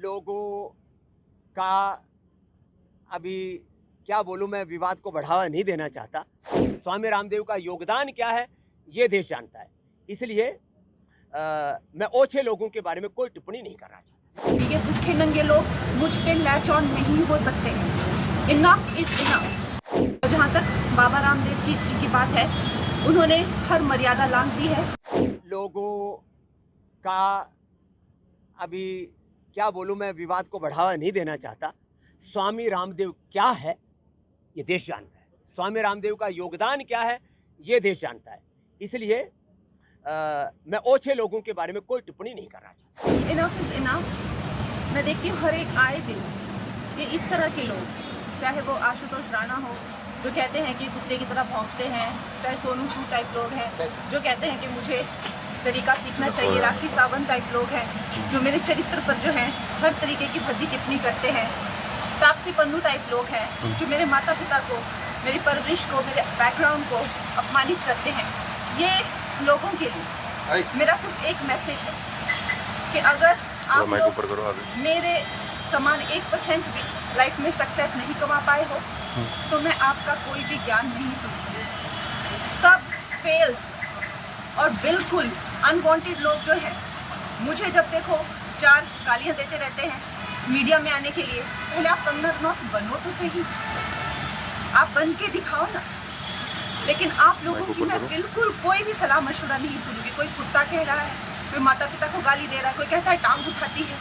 लोगों का अभी क्या बोलूं, मैं विवाद को बढ़ावा नहीं देना चाहता। स्वामी रामदेव का योगदान क्या है ये देश जानता है, इसलिए मैं ओछे लोगों के बारे में कोई टिप्पणी नहीं करना चाहता। ये भूखे नंगे लोग मुझ पे लैच ऑन नहीं हो सकते हैं। Enough is enough. जहाँ तक बाबा रामदेव जी की बात है, उन्होंने हर मर्यादा लांघ दी है। लोगों का अभी क्या बोलूं, मैं विवाद को बढ़ावा नहीं देना चाहता। स्वामी रामदेव क्या है ये देश जानता है, स्वामी रामदेव का योगदान क्या है ये देश जानता है, इसलिए मैं ओछे लोगों के बारे में कोई टिप्पणी नहीं करना चाहता। Enough is enough. मैं देखती हूँ हर एक आए दिन ये इस तरह के लोग, चाहे वो आशुतोष राणा हो जो कहते हैं कि कुत्ते की तरह भौंकते हैं, चाहे सोनू सूद टाइप लोग हैं जो कहते हैं कि मुझे तरीका सीखना चाहिए, राखी सावंत टाइप लोग हैं जो मेरे चरित्र पर जो है हर तरीके की भद्दी टिप्पणी करते हैं, तापसी पन्नू टाइप लोग हैं जो मेरे माता पिता को, मेरी परवरिश को, मेरे बैकग्राउंड को अपमानित करते हैं। ये लोगों के लिए मेरा सिर्फ एक मैसेज है कि अगर आप लोग मेरे समान 1% भी लाइफ में सक्सेस नहीं कमा पाए हो तो मैं आपका कोई भी ज्ञान नहीं सुनूंगी। सब फेल और बिल्कुल अनवांटेड लोग जो है, मुझे जब देखो 4 गालियां देते रहते हैं मीडिया में आने के लिए। पहले आप कंगना रनौत बनो तो सही, आप बन के दिखाओ ना। लेकिन आप लोगों की मैं बिल्कुल कोई भी सलाह मशवरा नहीं सुनूंगी। कोई कुत्ता कह रहा है, कोई माता पिता को गाली दे रहा है, कोई कहता है टांग उठाती है,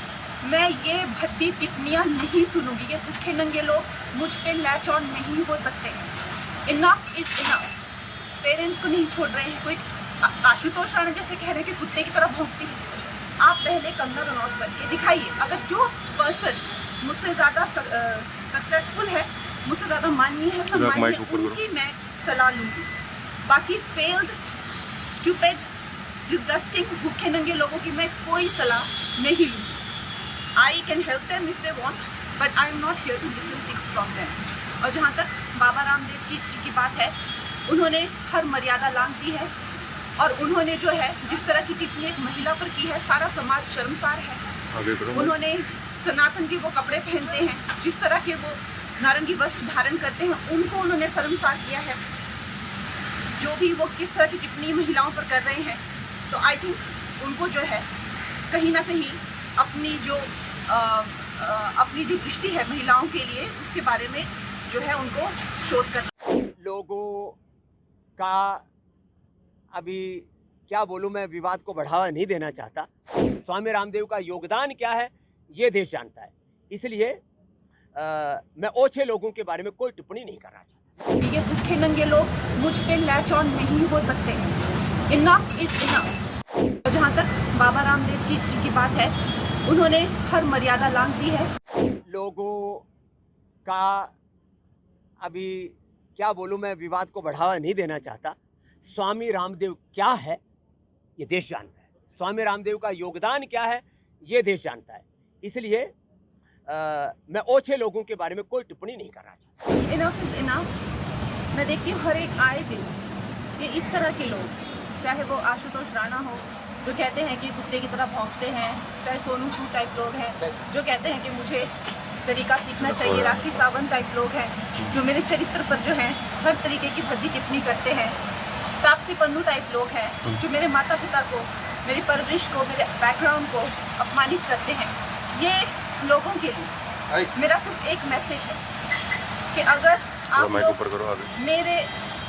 मैं ये भद्दी टिप्पणियां नहीं सुनूंगी। ये भूखे नंगे लोग मुझ पे लैच ऑन नहीं हो सकते हैं। Enough is enough. पेरेंट्स को नहीं छोड़ रहे हैं। कोई आशुतोष राणा जैसे कह रहे हैं कि कुत्ते की तरह भौंकती है। आप पहले कंगना रनौत बन के दिखाइए। अगर जो पर्सन मुझसे ज़्यादा सक्सेसफुल है, मुझसे ज़्यादा माननीय है, सम्मानीय है, उनकी मैं सलाह लूँगी। बाकी फेल्ड, स्टूपिड, डिस्गस्टिंग भूखे नंगे लोगों की मैं कोई सलाह नहीं लूँगी। I can help them if they want, but I am not here to listen things from them. और जहाँ तक बाबा रामदेव जी की बात है, उन्होंने हर मर्यादा लांघ दी है और उन्होंने जो है जिस तरह की टिप्पणी एक महिला पर की है, सारा समाज शर्मसार है। उन्होंने सनातन के वो कपड़े पहनते हैं, जिस तरह के वो नारंगी वस्त्र धारण करते हैं, उनको उन्होंने शर्मसार किया है। जो भी वो किस तरह की टिप्पणी महिलाओं पर कर रहे हैं, तो आई थिंक उनको जो है कहीं ना कहीं अपनी जो दृष्टि है महिलाओं के लिए, उसके बारे में जो है उनको शोध करना। लोगों का अभी क्या बोलूं, मैं विवाद को बढ़ावा नहीं देना चाहता। स्वामी रामदेव का योगदान क्या है ये देश जानता है, इसलिए मैं ओछे लोगों के बारे में कोई टिप्पणी नहीं करना चाहता। ये भूखे नंगे लोग मुझ पे लैच ऑन नहीं हो सकते हैं। Enough is enough. जहाँ तक बाबा रामदेव जी की बात है, उन्होंने हर मर्यादा लांघ दी है। लोगों का अभी क्या बोलूं, मैं विवाद को बढ़ावा नहीं देना चाहता। स्वामी रामदेव क्या है ये देश जानता है, स्वामी रामदेव का योगदान क्या है ये देश जानता है, इसलिए मैं ओछे लोगों के बारे में कोई टिप्पणी नहीं करना चाहता। Enough is enough. मैं देखती हूँ हर एक आए दिन ये इस तरह के लोग, चाहे वो आशुतोष राणा हो जो कहते हैं कि कुत्ते की तरह भौंकते हैं, चाहे सोनू सूद टाइप लोग हैं जो कहते हैं कि मुझे तरीका सीखना चाहिए, राखी सावंत टाइप लोग हैं जो मेरे चरित्र पर जो है हर तरीके की भद्दी टिप्पणी करते हैं, तापसी पन्नू टाइप लोग हैं जो मेरे माता पिता को, मेरी परवरिश को, मेरे बैकग्राउंड को अपमानित करते हैं। ये लोगों के लिए मेरा सिर्फ एक मैसेज है कि अगर आप लोग मेरे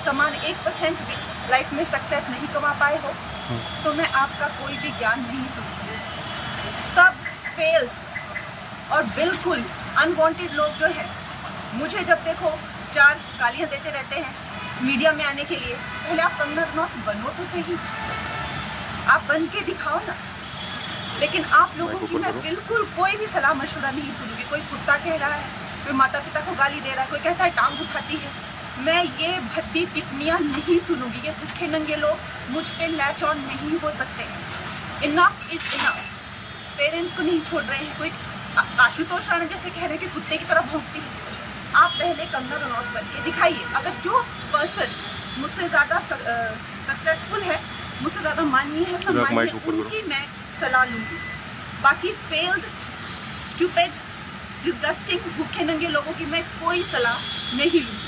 समान 1% भी लाइफ में सक्सेस नहीं कमा पाए हो तो मैं आपका कोई भी ज्ञान नहीं सुनूंगी। सब फेल और बिल्कुल अनवांटेड लोग जो है, मुझे जब देखो 4 गालियां देते रहते हैं मीडिया में आने के लिए। पहले आप कंगना रनौत बनो तो सही, आप बन के दिखाओ ना। लेकिन आप लोगों की मैं बिल्कुल कोई भी सलाह मशवरा नहीं सुनूंगी। कोई कुत्ता कह रहा है, कोई माता पिता को गाली दे रहा है, कोई कहता है टांग उठाती है, मैं ये भद्दी टिप्पणियां नहीं सुनूंगी। ये भूखे नंगे लोग मुझ पे लैच ऑन नहीं हो सकते हैं। Enough is enough. पेरेंट्स को नहीं छोड़ रहे हैं। कोई आशुतोष राणा जैसे कह रहे हैं कि कुत्ते की तरह भौंकती है। आप पहले कंगना रनौत बन के दिखाइए। अगर जो पर्सन मुझसे ज़्यादा सक्सेसफुल है, मुझसे ज़्यादा माननीय है, सम्मानीय है, उनकी मैं सलाह लूँगी। बाकी फेल्ड, स्टूपिड, डिस्गस्टिंग, भूखे नंगे लोगों की मैं कोई सलाह नहीं लूँ.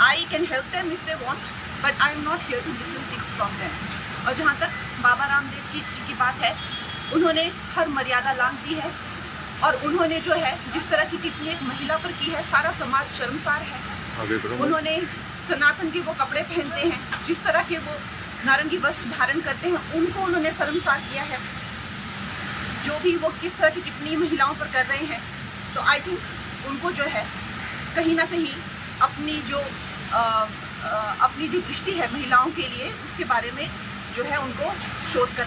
I can help them if they want, but I am not here to listen things from them. और जहाँ तक बाबा रामदेव जी की बात है, उन्होंने हर मर्यादा लांघ दी है और उन्होंने जो है जिस तरह की टिप्पणी एक महिला पर की है, सारा समाज शर्मसार है. उन्होंने सनातन के वो कपड़े पहनते हैं, जिस तरह के वो नारंगी वस्त्र धारण करते हैं, उनको उन्होंने शर्मसार किया है. जो भी वो किस तरह की टिप्पणी महिलाओं पर कर रहे हैं, तो आई थिंक उनको जो है कहीं ना कहीं अपनी जो दृष्टि है महिलाओं के लिए, उसके बारे में जो है उनको शोध करना